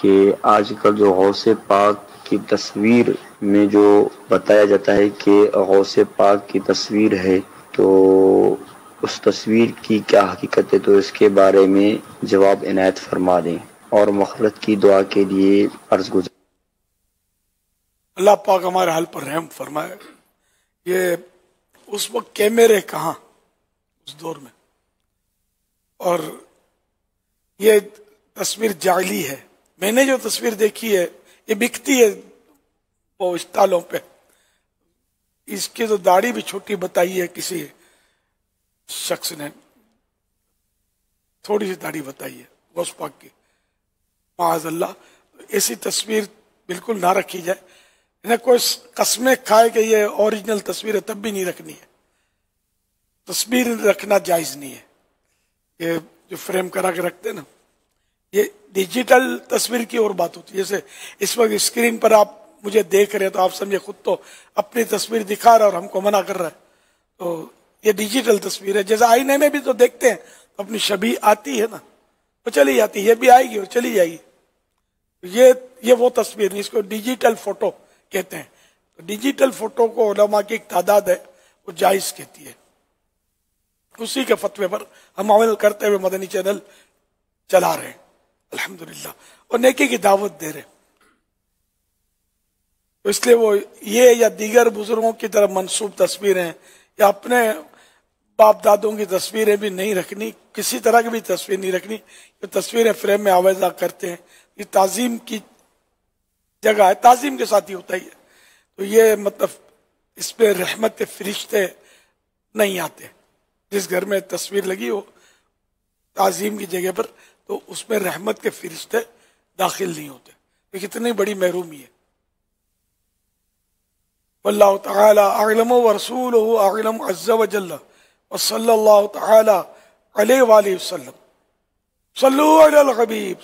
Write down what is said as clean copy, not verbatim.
کہ آج کل جو غوث پاک کی تصویر میں جو بتایا جاتا ہے کہ غوث پاک کی تصویر ہے، تو اس تصویر کی کیا حقیقت ہے، تو اس کے بارے میں جواب عنایت فرما دیں اور مغفرت کی دعا کے لیے عرض گزار۔ اللہ پاک ہمارے حال پر رحم فرمائے۔ یہ اس وقت کیمرے کہاں اس دور میں، اور یہ تصویر جعلی ہے۔ میں نے جو تصویر دیکھی ہے یہ بکتی ہے وہ اسٹالوں پہ، اس کی تو داڑھی بھی چھوٹی بتائی ہے کسی شخص نے، تھوڑی سی داڑھی بتائی ہے غوث پاک کی، معاذ اللہ۔ ایسی تصویر بالکل نہ رکھی جائے، انہیں کوئی قسمیں کھائے کہ یہ اوریجنل تصویر ہے تب بھی نہیں رکھنی ہے، تصویر رکھنا جائز نہیں ہے۔ یہ جو فریم کرا کے رکھتے نا، یہ ڈیجیٹل تصویر کی اور بات ہوتی ہے۔ جیسے اس وقت اسکرین پر آپ مجھے دیکھ رہے ہیں تو آپ سمجھے خود تو اپنی تصویر دکھا رہا ہے اور ہم کو منع کر رہا ہے، تو یہ ڈیجیٹل تصویر ہے۔ جیسے آئینے میں بھی تو دیکھتے ہیں تو اپنی شبیہ آتی ہے نا، وہ چلی جاتی ہے، یہ بھی آئے گی اور چلی جائے گی۔ یہ وہ تصویر نہیں، اس کو ڈیجیٹل فوٹو کہتے ہیں۔ ڈیجیٹل فوٹو کو علماء کی ایک تعداد ہے وہ جائز کہتی ہے، اسی کے فتوے پر ہم عمل کرتے ہوئے مدنی چینل چلا رہے ہیں الحمدللہ، اور نیکی کی دعوت دے رہے ہیں۔ تو اس لیے وہ یہ یا دیگر بزرگوں کی طرف منسوب تصویریں یا اپنے باپ دادوں کی تصویریں بھی نہیں رکھنی، کسی طرح کی بھی تصویر نہیں رکھنی۔ یہ تصویریں فریم میں آویزہ کرتے ہیں، یہ تعظیم کی جگہ ہے، تعظیم کے ساتھ ہی ہوتا ہی ہے، تو یہ مطلب اس پہ رحمت کے فرشتے نہیں آتے۔ جس گھر میں تصویر لگی ہو تعظیم کی جگہ پر تو اس میں رحمت کے فرشتے داخل نہیں ہوتے۔ یہ کتنی بڑی محرومی ہے۔ واللہ تعالی اعلم ورسولہ اعلم عز وجل وصلی اللہ تعالی علیہ وآلہ وسلم۔ صلو علی الحبیب۔